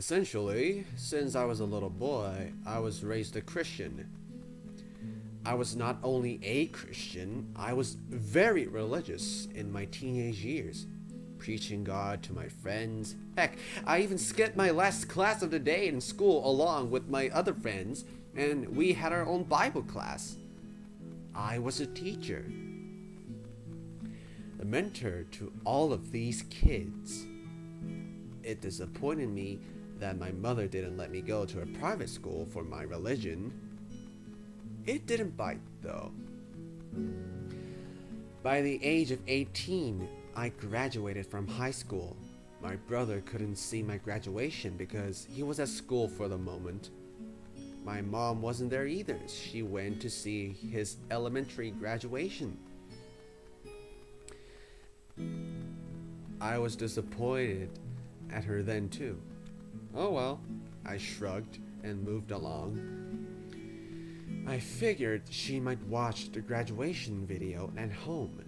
Essentially, since I was a little boy, I was raised a Christian. I was not only a Christian, I was very religious in my teenage years, preaching God to my friends. Heck, I even skipped my last class of the day in school along with my other friends, and we had our own Bible class. I was a teacher, a mentor to all of these kids. It disappointed me that my mother didn't let me go to a private school for my religion. It didn't bite, though. By the age of 18, I graduated from high school. My brother couldn't see my graduation because he was at school for the moment. My mom wasn't there either. She went to see his elementary graduation. I was disappointed at her then too. Oh well, I shrugged and moved along. I figured she might watch the graduation video at home.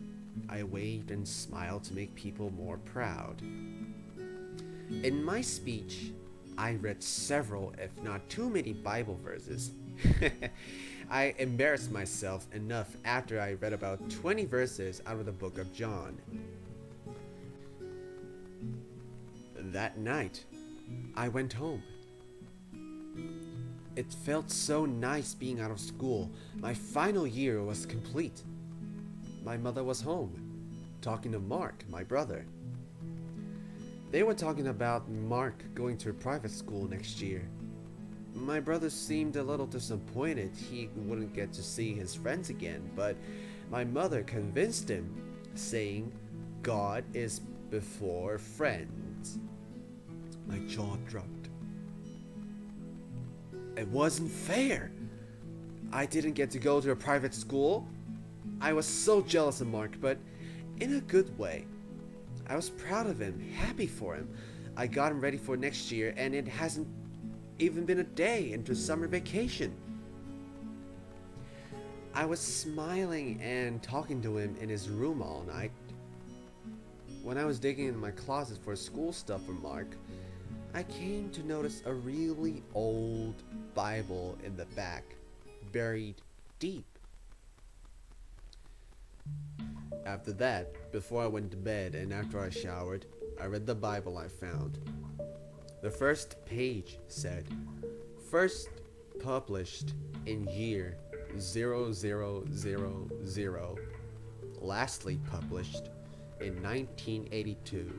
I waved and smiled to make people more proud. In my speech, I read several, if not too many Bible verses. I embarrassed myself enough after I read about 20 verses out of the book of John. That night, I went home. It felt so nice being out of school. My final year was complete. My mother was home, talking to Mark, my brother. They were talking about Mark going to a private school next year. My brother seemed a little disappointed he wouldn't get to see his friends again, but my mother convinced him, saying, "God is before friends." My jaw dropped. It wasn't fair. I didn't get to go to a private school. I was so jealous of Mark, but in a good way. I was proud of him, happy for him. I got him ready for next year, and it hasn't even been a day into summer vacation. I was smiling and talking to him in his room all night. When I was digging in my closet for school stuff for Mark, I came to notice a really old Bible in the back, buried deep. After that, before I went to bed and after I showered, I read the Bible I found. The first page said, "First published in year 0000, lastly published in 1982.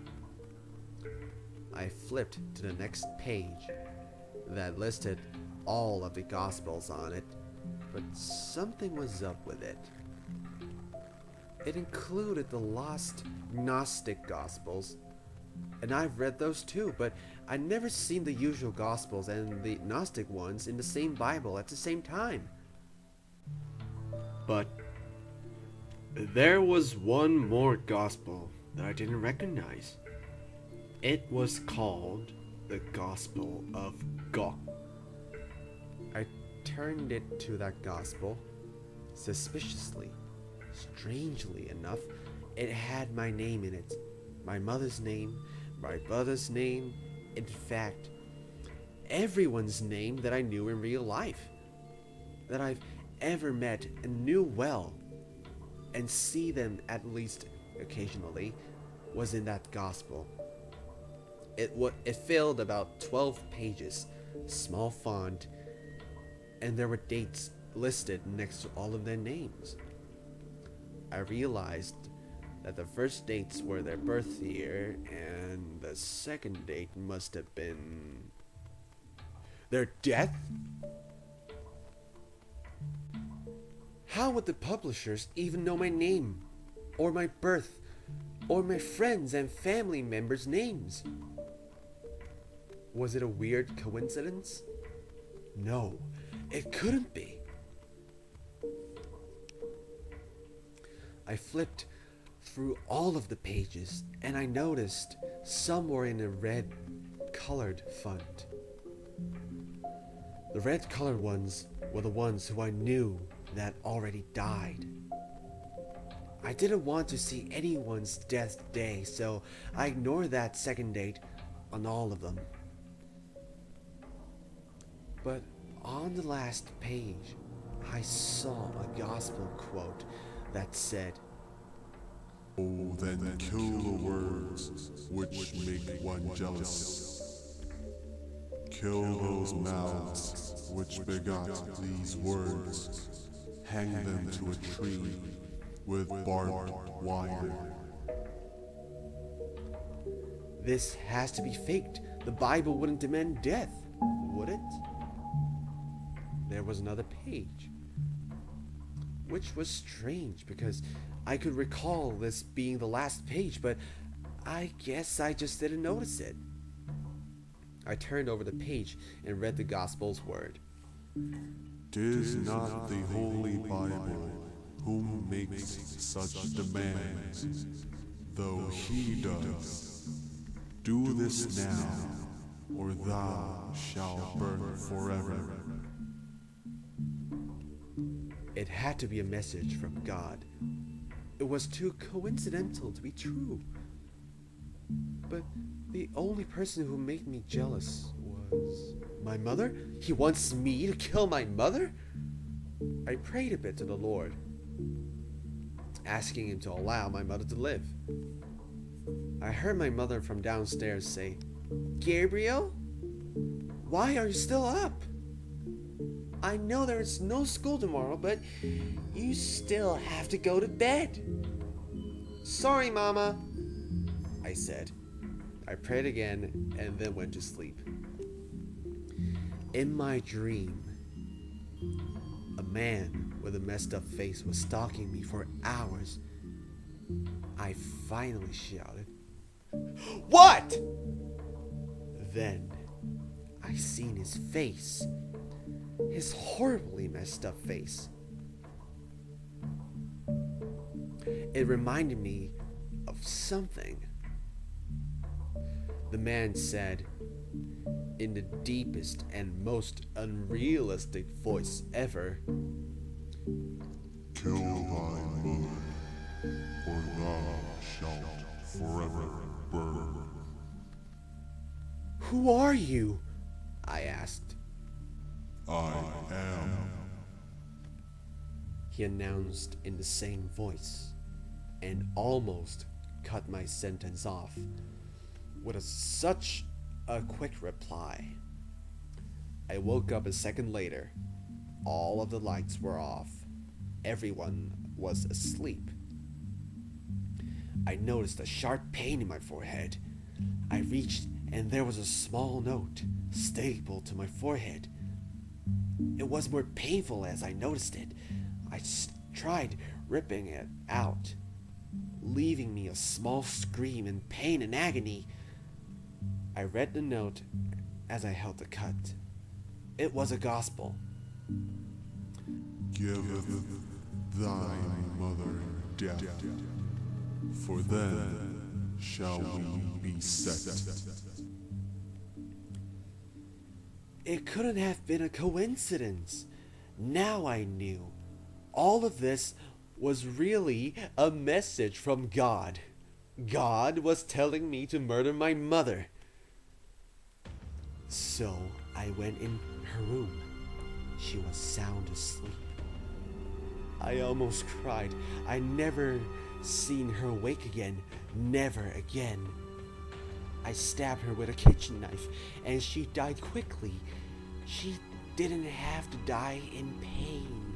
I flipped to the next page that listed all of the Gospels on it, but something was up with it. It included the lost Gnostic Gospels, and I've read those too, but I'd never seen the usual Gospels and the Gnostic ones in the same Bible at the same time. But there was one more Gospel that I didn't recognize. It was called the Gospel of God. I turned it to that Gospel suspiciously. Strangely enough, it had my name in it. My mother's name, my brother's name, in fact, everyone's name that I knew in real life, that I've ever met and knew well, and see them at least occasionally, was in that Gospel. It filled about 12 pages, small font, and there were dates listed next to all of their names. I realized that the first dates were their birth year, and the second date must have been their death? How would the publishers even know my name, or my birth, or my friends and family members' names? Was it a weird coincidence? No, it couldn't be. I flipped through all of the pages, and I noticed some were in a red colored font. The red colored ones were the ones who I knew that already died. I didn't want to see anyone's death day, so I ignored that second date on all of them. But on the last page, I saw a gospel quote that said, "Oh, then kill the words which make one jealous. Kill those mouths which begot these words. Hang them to a tree with barbed wire." This has to be faked. The Bible wouldn't demand death, would it? There was another page, which was strange because I could recall this being the last page, but I guess I just didn't notice it. I turned over the page and read the Gospel's word. "'Tis not the Holy Bible whom makes such demands, though he does. Do this now, or thou shalt burn forever." It had to be a message from God. It was too coincidental to be true. But the only person who made me jealous was my mother? He wants me to kill my mother? I prayed a bit to the Lord, asking him to allow my mother to live. I heard my mother from downstairs say, "Gabriel, why are you still up? I know there is no school tomorrow, but you still have to go to bed." "Sorry, Mama," I said. I prayed again and then went to sleep. In my dream, a man with a messed up face was stalking me for hours. I finally shouted, "What?" Then I seen his face. His horribly messed up face. It reminded me of something. The man said, in the deepest and most unrealistic voice ever, "Kill thy mother, or thou shalt forever burn." "Who are you?" I asked. "I am," he announced in the same voice, and almost cut my sentence off with such a quick reply. I woke up a second later. All of the lights were off. Everyone was asleep. I noticed a sharp pain in my forehead. I reached, and there was a small note stapled to my forehead. It was more painful as I noticed it. I tried ripping it out, leaving me a small scream in pain and agony. I read the note as I held the cut. It was a gospel. "Giveth thy mother death, for then shall we be set." It couldn't have been a coincidence. Now I knew. All of this was really a message from God. God was telling me to murder my mother. So I went in her room. She was sound asleep. I almost cried. I never seen her wake again. Never again. I stabbed her with a kitchen knife, and she died quickly. She didn't have to die in pain.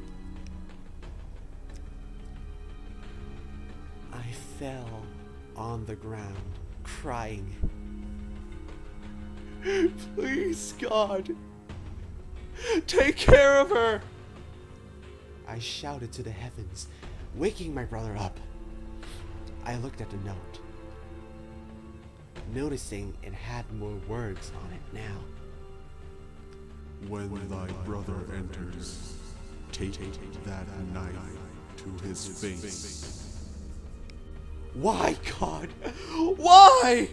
I fell on the ground, crying. "Please, God, take care of her!" I shouted to the heavens, waking my brother up. I looked at the note, noticing it had more words on it now. "When thy brother enters, take that knife to his face." Why, God? Why?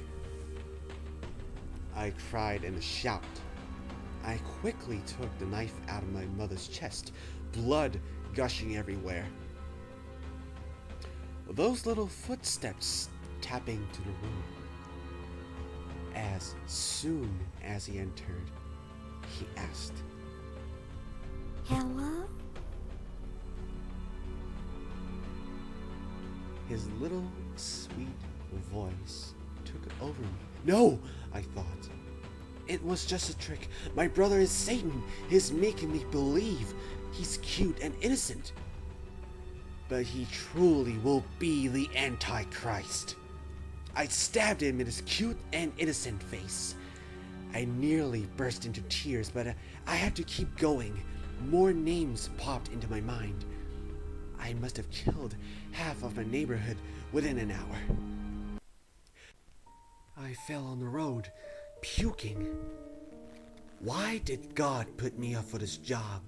I cried in a shout. I quickly took the knife out of my mother's chest, blood gushing everywhere. Those little footsteps tapping to the room. As soon as he entered, he asked, Hello? His little, sweet voice took over me. No, I thought. It was just a trick. My brother is Satan. He's making me believe he's cute and innocent. But he truly will be the Antichrist. I stabbed him in his cute and innocent face. I nearly burst into tears, but I had to keep going. More names popped into my mind. I must have killed half of my neighborhood within an hour. I fell on the road, puking. Why did God put me up for this job?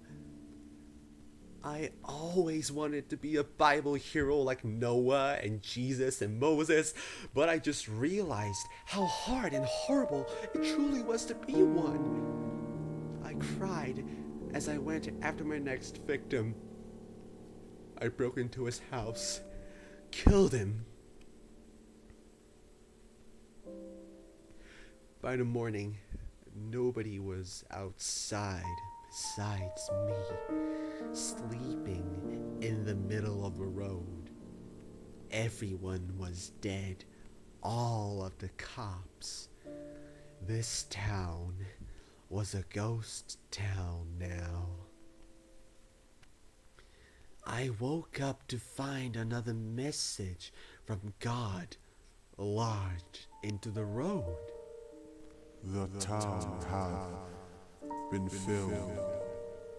I always wanted to be a Bible hero like Noah and Jesus and Moses, but I just realized how hard and horrible it truly was to be one. I cried as I went after my next victim. I broke into his house, killed him. By the morning, nobody was outside besides me, sleeping in the middle of the road. Everyone was dead, all of the cops. This town was a ghost town now. I woke up to find another message from God lodged into the road. The town hath been filled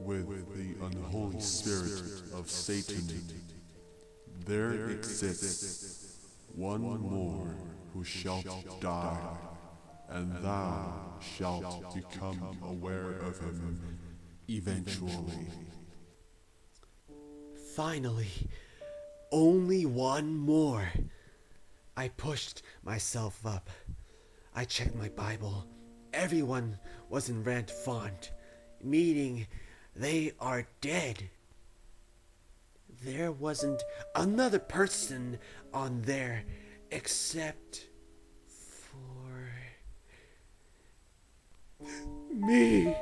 with the unholy spirit of Satan. There exists one more who shalt die, and thou shalt become aware of him eventually. Finally, only one more. I pushed myself up. I checked my Bible. Everyone was in red font, meaning they are dead. There wasn't another person on there except for me.